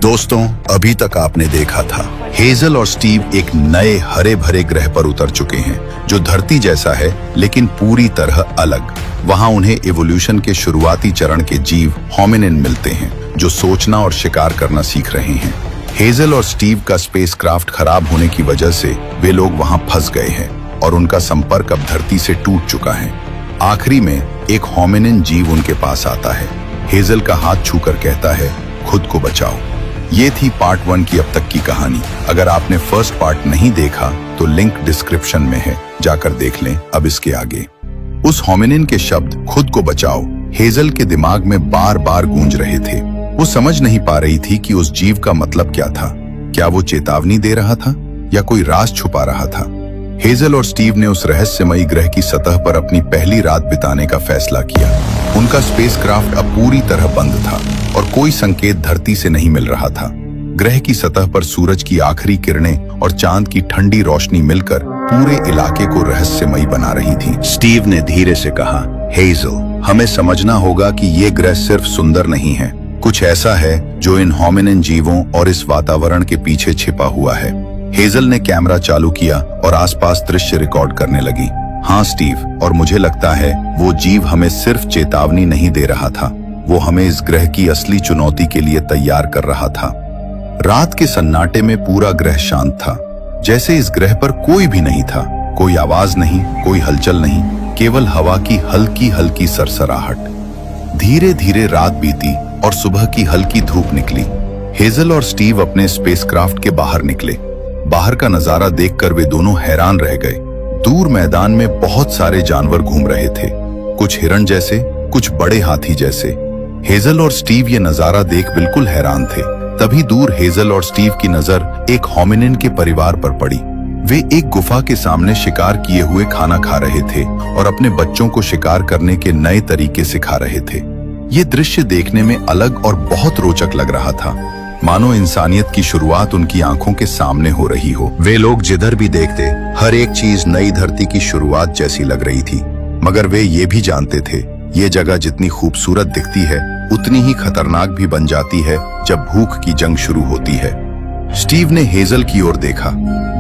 दोस्तों, अभी तक आपने देखा था हेजल और स्टीव एक नए हरे भरे ग्रह पर उतर चुके हैं जो धरती जैसा है लेकिन पूरी तरह अलग। वहां उन्हें इवोल्यूशन के शुरुआती चरण के जीव होमिनिन मिलते हैं जो सोचना और शिकार करना सीख रहे हैं। हेजल और स्टीव का स्पेसक्राफ्ट खराब होने की वजह से वे लोग वहां फंस गए हैं और उनका संपर्क अब धरती से टूट चुका है। आखिरी में एक होमिनिन जीव उनके पास आता है। हेजल का हाथ छूकर कहता है, खुद को बचाओ। ये थी पार्ट 1 की अब तक की कहानी। अगर आपने फर्स्ट पार्ट नहीं देखा तो लिंक डिस्क्रिप्शन में है, जाकर देख लें। अब इसके आगे उस होमिनिन के शब्द खुद को बचाओ हेजल के दिमाग में बार बार गूंज रहे थे। वो समझ नहीं पा रही थी कि उस जीव का मतलब क्या था। क्या वो चेतावनी दे रहा था या कोई राज छुपा रहा था? हेजल और स्टीव ने उस रहस्यमयी ग्रह की सतह पर अपनी पहली रात बिताने का फैसला किया। उनका स्पेसक्राफ्ट अब पूरी तरह बंद था और कोई संकेत धरती से नहीं मिल रहा था। ग्रह की सतह पर सूरज की आखिरी किरणें और चांद की ठंडी रोशनी मिलकर पूरे इलाके को रहस्यमयी बना रही थी। स्टीव ने धीरे से कहा, हेजल, हमें समझना होगा कि ये ग्रह सिर्फ सुंदर नहीं है, कुछ ऐसा है जो इन होमिनिन जीवों और इस वातावरण के पीछे छिपा हुआ है। हेजल ने कैमरा चालू किया और आसपास दृश्य रिकॉर्ड करने लगी। हाँ स्टीव, और मुझे लगता है वो जीव हमें सिर्फ चेतावनी नहीं दे रहा था, वो हमें इस ग्रह की असली चुनौती के लिए तैयार कर रहा था। रात के सन्नाटे में पूरा ग्रह शांत था, जैसे इस ग्रह पर कोई भी नहीं था। कोई आवाज नहीं, कोई हलचल नहीं, केवल हवा की हल्की हल्की सरसराहट। धीरे धीरे रात बीती और सुबह की हल्की धूप निकली। हेजल और स्टीव अपने स्पेसक्राफ्ट के बाहर निकले। बाहर का नजारा देखकर वे दोनों हैरान रह गए। दूर मैदान में बहुत सारे जानवर घूम रहे थे, कुछ हिरण जैसे, कुछ बड़े हाथी जैसे। हेजल और स्टीव ये नजारा देख बिल्कुल हैरान थे। तभी दूर हेजल और स्टीव की नजर एक होमिनिन के परिवार पर पड़ी। वे एक गुफा के सामने शिकार किए हुए खाना खा रहे थे और अपने बच्चों को शिकार करने के नए तरीके सिखा रहे थे। ये दृश्य देखने में अलग और बहुत रोचक लग रहा था, मानो इंसानियत की शुरुआत उनकी आंखों के सामने हो रही हो। वे लोग जिधर भी देखते हर एक चीज नई धरती की शुरुआत जैसी लग रही थी, मगर वे ये भी जानते थे ये जगह जितनी खूबसूरत दिखती है उतनी ही खतरनाक भी बन जाती है जब भूख की जंग शुरू होती है। स्टीव ने हेजल की ओर देखा।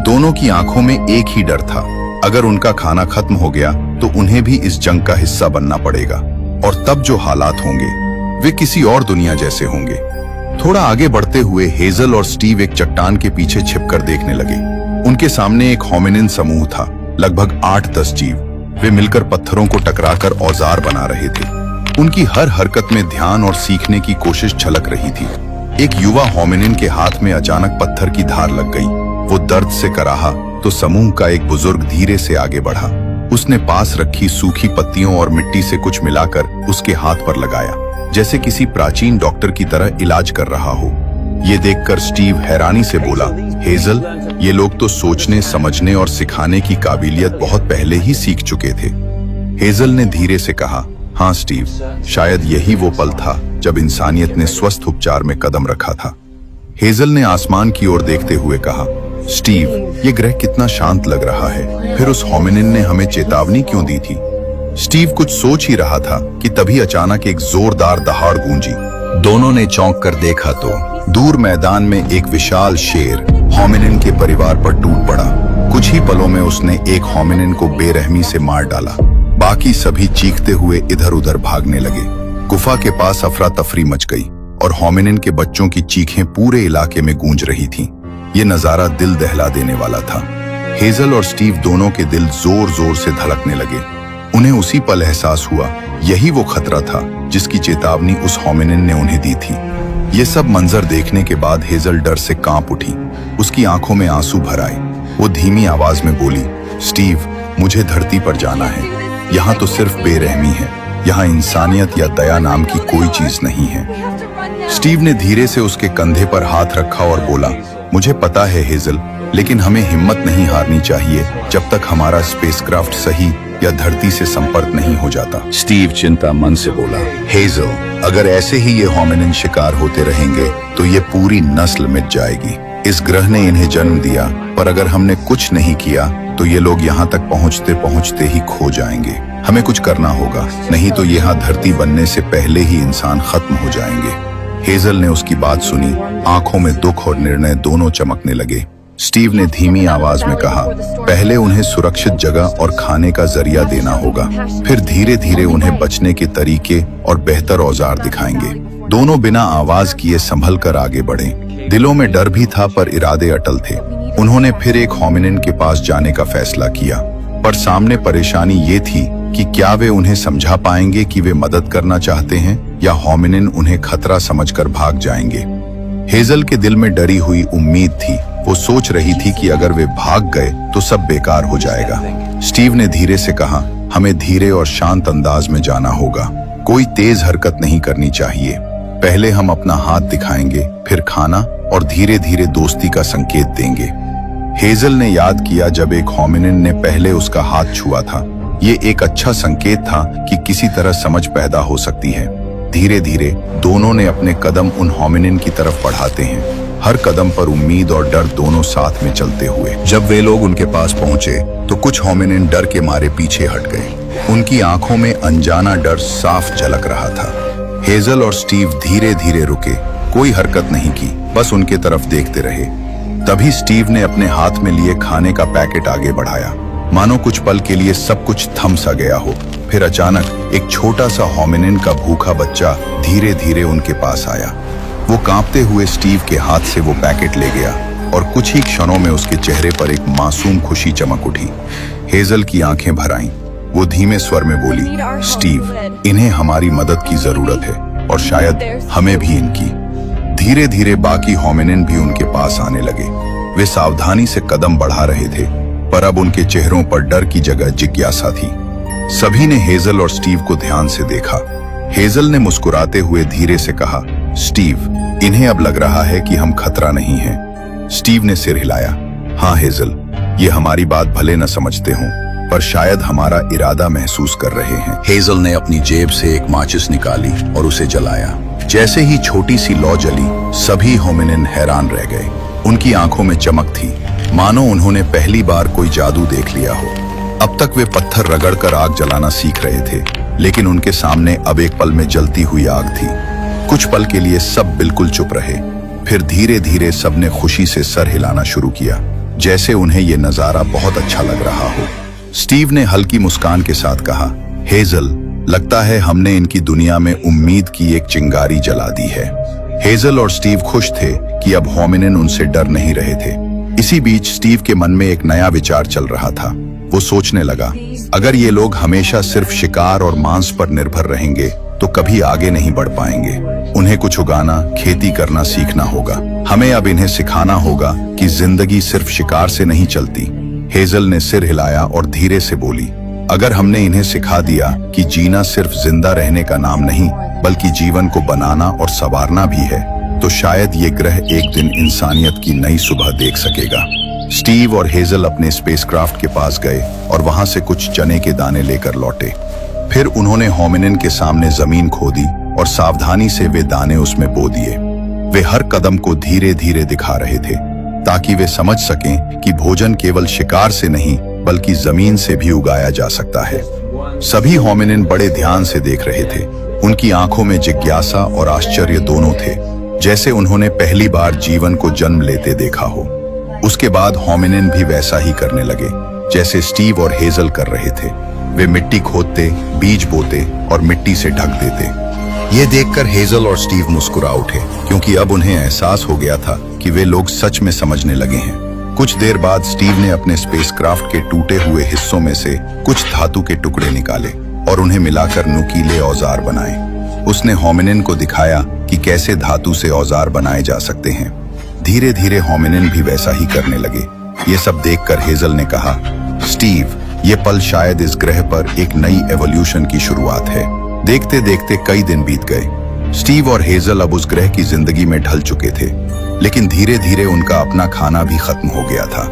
दोनों की आंखों में एक ही डर था, अगर उनका खाना खत्म हो गया तो उन्हें भी इस जंग का हिस्सा बनना पड़ेगा, और तब जो हालात होंगे वे किसी और दुनिया जैसे होंगे। थोड़ा आगे बढ़ते हुए हेजल और स्टीव एक चट्टान के पीछे छिपकर देखने लगे। उनके सामने एक होमिनिन समूह था, लगभग 8-10 जीव। वे मिलकर पत्थरों को टकराकर औजार बना रहे थे। उनकी हर हरकत में ध्यान और सीखने की कोशिश झलक रही थी। एक युवा होमिनिन के हाथ में अचानक पत्थर की धार लग गई। वो दर्द से कराहा तो समूह का एक बुजुर्ग धीरे से आगे बढ़ा। उसने पास रखी सूखी पत्तियों और मिट्टी से कुछ मिलाकर उसके हाथ पर लगाया, जैसे किसी प्राचीन डॉक्टर की तरह इलाज कर रहा हो। ये देखकर स्टीव हैरानी से बोला, हेजल, ये लोग तो सोचने, समझने और सिखाने की काबिलियत बहुत पहले ही सीख चुके थे। हेजल ने धीरे से कहा, हाँ स्टीव, शायद यही वो पल था जब इंसानियत ने स्वस्थ उपचार में कदम रखा था। हेजल ने आसमान की ओर देखते हुए कहा, स्टीव, ये ग्रह कितना शांत लग रहा है, फिर उस होमिनिन ने हमें चेतावनी क्यों दी थी? स्टीव कुछ सोच ही रहा था कि तभी अचानक एक जोरदार दहाड़ गूंजी। दोनों ने चौंक कर देखा तो दूर मैदान में एक विशाल शेर होमिनिन के परिवार पर टूट पड़ा। कुछ ही पलों में उसने एक होमिनिन को बेरहमी से मार डाला। बाकी सभी चीखते हुए इधर उधर भागने लगे। गुफा के पास अफरा तफरी मच गई और होमिनिन के बच्चों की चीखें पूरे इलाके में गूंज रही थीं। ये नजारा दिल दहला देने वाला था। हेजल और स्टीव दोनों के दिल जोर जोर से धड़कने लगे। उन्हें उसी पल एहसास हुआ यही वो खतरा था जिसकी चेतावनी उस होमिनिन ने उन्हें दी थी। ये सब मंजर देखने के बाद हेजल डर से कांप उठी। उसकी आंखों में आंसू भर आए। वो धीमी आवाज में बोली, स्टीव, मुझे धरती पर जाना है। यहाँ तो सिर्फ बेरहमी है, यहाँ इंसानियत या दया नाम की कोई चीज नहीं है। स्टीव ने धीरे से उसके कंधे पर हाथ रखा और बोला, मुझे पता है हेजल, लेकिन हमें हिम्मत नहीं हारनी चाहिए जब तक हमारा स्पेसक्राफ्ट सही या धरती से संपर्क नहीं हो जाता। स्टीव चिंता मन से बोला, हेजल, अगर ऐसे ही ये होमिनिन शिकार होते रहेंगे तो ये पूरी नस्ल मिट जाएगी। इस ग्रह ने इन्हें जन्म दिया, पर अगर हमने कुछ नहीं किया तो ये लोग यहाँ तक पहुँचते पहुँचते ही खो जाएंगे। हमें कुछ करना होगा, नहीं तो यहाँ धरती बनने से पहले ही इंसान खत्म हो जाएंगे। हेजल ने उसकी बात सुनी। आंखों में दुख और निर्णय दोनों चमकने लगे। स्टीव ने धीमी आवाज में कहा, पहले उन्हें सुरक्षित जगह और खाने का जरिया देना होगा, फिर धीरे धीरे उन्हें बचने के तरीके और बेहतर औजार दिखाएंगे। दोनों बिना आवाज किए संभल कर आगे बढ़े। दिलों में डर भी था पर इरादे अटल थे। उन्होंने फिर एक होमिनिन के पास जाने का फैसला किया, पर सामने परेशानी ये थी कि क्या वे उन्हें समझा पाएंगे कि वे मदद करना चाहते हैं या होमिनिन उन्हें खतरा समझकर भाग जाएंगे। हेजल के दिल में डरी हुई उम्मीद थी। वो सोच रही थी कि अगर वे भाग गए तो सब बेकार हो जाएगा। स्टीव ने धीरे से कहा, हमें धीरे और शांत अंदाज में जाना होगा। कोई तेज हरकत नहीं करनी चाहिए। पहले हम अपना हाथ दिखाएंगे, फिर खाना और धीरे धीरे दोस्ती का संकेत देंगे। हेजल ने याद किया जब एक होमिनिन ने पहले उसका हाथ छुआ था। ये एक अच्छा संकेत था कि किसी तरह समझ पैदा हो सकती है। धीरे धीरे दोनों ने अपने कदम उन होमिनिन की तरफ बढ़ाते हैं, हर कदम पर उम्मीद और डर दोनों साथ में चलते हुए। जब वे लोग उनके पास पहुंचे तो कुछ होमिनिन डर के मारे पीछे हट गए। उनकी आंखों में अनजाना डर साफ झलक रहा था। हेजल और स्टीव धीरे धीरे रुके, कोई हरकत नहीं की, बस उनके तरफ देखते रहे। तभी स्टीव ने अपने हाथ में लिए खाने का पैकेट आगे बढ़ाया, मानो कुछ पल के लिए सब कुछ थम सा गया हो। फिर अचानक एक छोटा सा होमिनिन का भूखा बच्चा धीरे धीरे उनके पास आया। वो कांपते हुए स्टीव के हाथ से वो पैकेट ले गया और कुछ ही क्षणों में उसके चेहरे पर एक मासूम खुशी चमक उठी। हेजल की आंखें भर आईं। वो धीमे स्वर में बोली, स्टीव, इन्हें हमारी मदद की जरूरत है और शायद हमें भी इनकी। धीरे धीरे बाकी होमिनिन भी उनके पास आने लगे। वे सावधानी से कदम बढ़ा रहे थे, पर अब उनके चेहरों पर डर की जगह जिज्ञासा थी। सभी ने हेजल और स्टीव को ध्यान से देखा। हेजल ने मुस्कुराते हुए धीरे से कहा, स्टीव, इन्हें अब लग रहा है कि हम खतरा नहीं हैं। स्टीव ने सिर हिलाया। हाँ हेजल, ये हमारी बात भले न समझते हों, पर शायद हमारा इरादा महसूस कर रहे हैं। हेजल ने अपनी जेब से एक माचिस निकाली और उसे जलाया। जैसे ही छोटी सी लौ जली, सभी होमिनिन हैरान रह गए। उनकी आंखों में चमक थी, मानो उन्होंने पहली बार कोई जादू देख लिया हो। अब तक वे पत्थर रगड़कर आग जलाना सीख रहे थे, लेकिन उनके सामने अब एक पल में जलती हुई आग थी। कुछ पल के लिए सब बिल्कुल चुप रहे, फिर धीरे धीरे सबने खुशी से सर हिलाना शुरू किया, जैसे उन्हें ये नजारा बहुत अच्छा लग रहा हो। स्टीव ने हल्की मुस्कान के साथ कहा, हेजल, लगता है हमने इनकी दुनिया में उम्मीद की एक चिंगारी जला दी है। हेजल और स्टीव खुश थे कि अब होमिनिन उनसे डर नहीं रहे थे। इसी बीच स्टीव के मन में एक नया विचार चल रहा था। वो सोचने लगा, अगर ये लोग हमेशा सिर्फ शिकार और मांस पर निर्भर रहेंगे तो कभी आगे नहीं बढ़ पाएंगे। उन्हें कुछ उगाना, खेती करना सीखना होगा। हमें अब इन्हें सिखाना होगा कि जिंदगी सिर्फ शिकार से नहीं चलती। हेजल ने सिर हिलाया और धीरे से बोली, अगर हमने इन्हें सिखा दिया कि जीना सिर्फ जिंदा रहने का नाम नहीं, बल्कि जीवन को बनाना और संवारना भी है, तो शायद ये ग्रह एक दिन इंसानियत की नई सुबह देख सकेगा। स्टीव और हेजल अपने स्पेसक्राफ्ट के पास गए और वहां से कुछ चने के दाने लेकर लौटे। फिर उन्होंने होमिनिन के सामने जमीन खोदी और सावधानी से वे दाने उसमें बो दिए। वे हर कदम को धीरे धीरे दिखा रहे थे, ताकि वे समझ सकें कि भोजन केवल शिकार से नहीं बल्कि जमीन से भी उगाया जा सकता है। सभी होमिनिन बड़े ध्यान से देख रहे थे। उनकी आंखों में जिज्ञासा और आश्चर्य दोनों थे, जैसे उन्होंने पहली बार जीवन को जन्म लेते देखा हो। उसके बाद होमिनिन भी वैसा ही करने लगे जैसे स्टीव और हेजल कर रहे थे। वे मिट्टी खोदते, बीज बोते और मिट्टी से ढक देते। ये देखकर हेजल और स्टीव मुस्कुरा उठे, क्योंकि अब उन्हें एहसास हो गया था कि वे लोग सच में समझने लगे हैं। कुछ देर बाद स्टीव ने अपने स्पेसक्राफ्ट के टूटे हुए हिस्सों में से कुछ धातु के टुकड़े निकाले और उन्हें मिलाकर नुकीले औजार बनाए। उसने होमिनिन को दिखाया कि कैसे धातु से औजार बनाए जा सकते हैं। धीरे धीरे होमिनिन भी वैसा ही करने लगे। ये सब देखकर हेजल ने कहा, स्टीव, ये पल शायद इस ग्रह पर एक नई एवोल्यूशन की शुरुआत है। देखते देखते कई दिन बीत गए। स्टीव और हेजल अब उस ग्रह की जिंदगी में ढल चुके थे, लेकिन धीरे धीरे उनका अपना खाना भी खत्म हो गया था।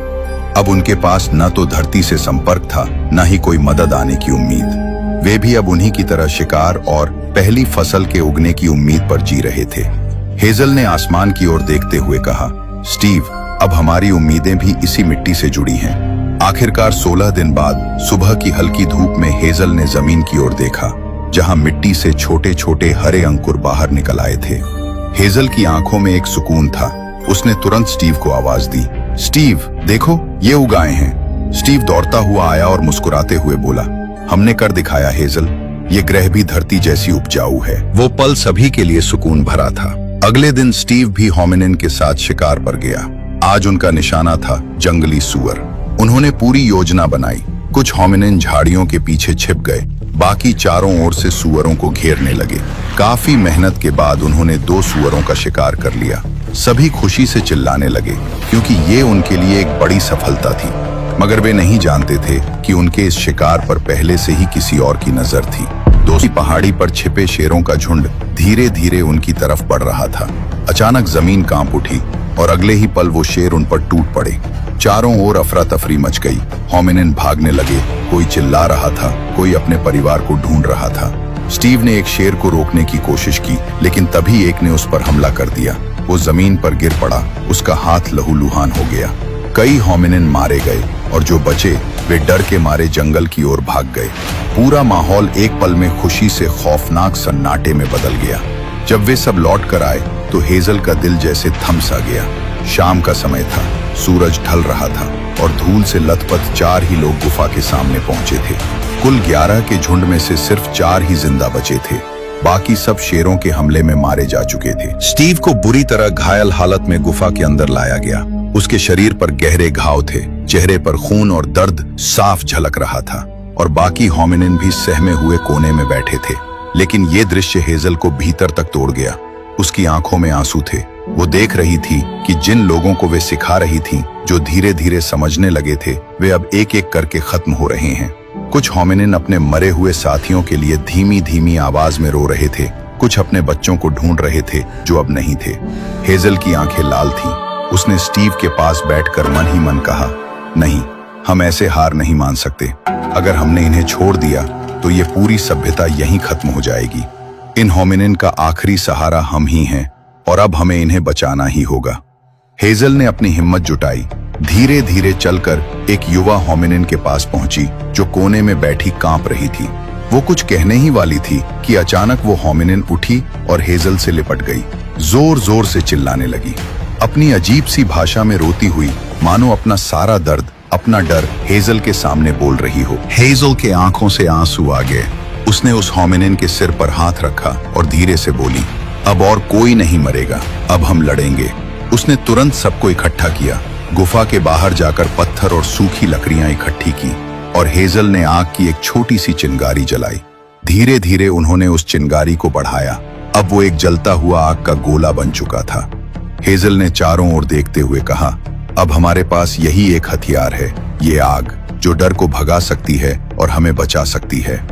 अब उनके पास न तो धरती से संपर्क था, न ही कोई मदद आने की उम्मीद। वे भी अब उन्हीं की तरह शिकार और पहली फसल के उगने की उम्मीद पर जी रहे थे। हेजल ने आसमान की ओर देखते हुए कहा, स्टीव, अब हमारी उम्मीदें भी इसी मिट्टी से जुड़ी हैं। आखिरकार 16 दिन बाद सुबह की हल्की धूप में हेजल ने जमीन की ओर देखा, जहां मिट्टी से छोटे छोटे हरे अंकुर बाहर निकल आए थे। हेजल की आंखों में एक सुकून था। उसने तुरंत स्टीव को आवाज दी, स्टीव देखो ये उगाए हैं। स्टीव दौड़ता हुआ आया और मुस्कुराते हुए बोला, हमने कर दिखाया हेजल, ये ग्रह भी धरती जैसी उपजाऊ है। वो पल सभी के लिए सुकून भरा था। अगले दिन स्टीव भी होमिनिन के साथ शिकार पर गया। आज उनका निशाना था जंगली सुअर। उन्होंने पूरी योजना बनाई। कुछ होमिनिन झाड़ियों के पीछे छिप गए, बाकी चारों ओर से सुअरों को घेरने लगे। काफी मेहनत के बाद उन्होंने 2 सुअरों का शिकार कर लिया। सभी खुशी से चिल्लाने लगे क्योंकि ये उनके लिए एक बड़ी सफलता थी। मगर वे नहीं जानते थे कि उनके इस शिकार पर पहले से ही किसी और की नजर थी। दूसरी पहाड़ी पर छिपे शेरों का झुंड धीरे धीरे उनकी तरफ बढ़ रहा था। अचानक जमीन कांप उठी और अगले ही पल वो शेर उन पर टूट पड़े। चारों ओर अफरा तफरी मच गई। होमिनिन भागने लगे, कोई चिल्ला रहा था, कोई अपने परिवार को ढूंढ रहा था। स्टीव ने एक शेर को रोकने की कोशिश की, लेकिन तभी एक ने उस पर हमला कर दिया। वो जमीन पर गिर पड़ा, उसका हाथ लहूलुहान हो गया। कई होमिनिन मारे गए और जो बचे वे डर के मारे जंगल की ओर भाग गए। पूरा माहौल एक पल में खुशी से खौफनाक सन्नाटे में बदल गया। जब वे सब लौट कर आए तो हेजल का दिल जैसे थम सा गया। शाम का समय था, सूरज ढल रहा था और धूल से लथपथ 4 ही लोग गुफा के सामने पहुंचे थे। कुल 11 के झुंड में से सिर्फ 4 ही जिंदा बचे थे। बाकी सब शेरों के हमले में मारे जा चुके थे। स्टीव को बुरी तरह घायल हालत में गुफा के अंदर लाया गया। उसके शरीर पर गहरे घाव थे, चेहरे पर खून और दर्द साफ झलक रहा था और बाकी होमिनिन भी सहमे हुए कोने में बैठे थे। लेकिन ये दृश्य हेजल को भीतर तक तोड़ गया। उसकी आंखों में आंसू थे। वो देख रही थी कि जिन लोगों को वे सिखा रही थीं, जो धीरे धीरे समझने लगे थे, वे अब एक एक करके खत्म हो रहे हैं। कुछ होमिनिन अपने मरे हुए साथियों के लिए धीमी धीमी आवाज में रो रहे थे। कुछ अपने बच्चों को ढूंढ रहे थे जो अब नहीं थे। हेजल की आंखें लाल थीं। उसने स्टीव के पास बैठकर मन ही मन कहा, नहीं, हम ऐसे हार नहीं मान सकते। अगर हमने इन्हें छोड़ दिया तो ये पूरी सभ्यता यहीं खत्म हो जाएगी। इन होमिनिन का आखिरी सहारा हम ही हैं और अब हमें इन्हें बचाना ही होगा। हेजल ने अपनी हिम्मत जुटाई। धीरे धीरे चलकर एक युवा होमिनिन के पास पहुंची जो कोने में बैठी कांप रही थी। वो कुछ कहने ही वाली थी कि अचानक वो होमिनिन उठी और हेजल से लिपट गई। जोर जोर से चिल्लाने लगी, अपनी अजीब सी भाषा में रोती हुई, मानो अपना सारा दर्द, अपना डर हेजल के सामने बोल रही हो। हेजल के आंखों से आंसू आ गए। उसने उस होमिनिन के सिर पर हाथ रखा और धीरे से बोली, अब और कोई नहीं मरेगा, अब हम लड़ेंगे। उसने तुरंत सबको इकट्ठा किया। गुफा के बाहर जाकर पत्थर और सूखी लकड़ियां इकट्ठी की और हेजल ने आग की एक छोटी सी चिंगारी जलाई। धीरे धीरे उन्होंने उस चिंगारी को बढ़ाया। अब वो एक जलता हुआ आग का गोला बन चुका था। हेजल ने चारों ओर देखते हुए कहा, अब हमारे पास यही एक हथियार है, ये आग, जो डर को भगा सकती है और हमें बचा सकती है।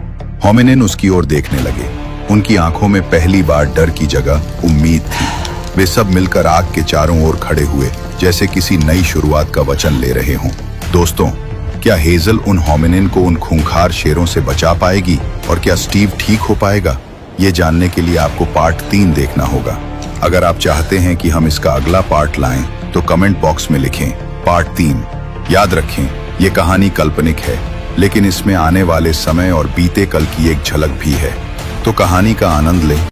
होमिनिन उसकी ओर देखने लगे। उनकी आंखों में पहली बार डर की जगह उम्मीद थी। वे सब मिलकर आग के चारों ओर खड़े हुए, जैसे किसी नई शुरुआत का वचन ले रहे हों। दोस्तों, क्या हेजल उन होमिनिन को उन खूंखार शेरों से बचा पाएगी और क्या स्टीव ठीक हो पाएगा? ये जानने के लिए आपको पार्ट 3 देखना होगा। अगर आप चाहते हैं कि हम इसका अगला पार्ट लाएं, तो कमेंट बॉक्स में लिखें पार्ट 3। याद रखें, ये कहानी काल्पनिक है, लेकिन इसमें आने वाले समय और बीते कल की एक झलक भी है। तो कहानी का आनंद लें।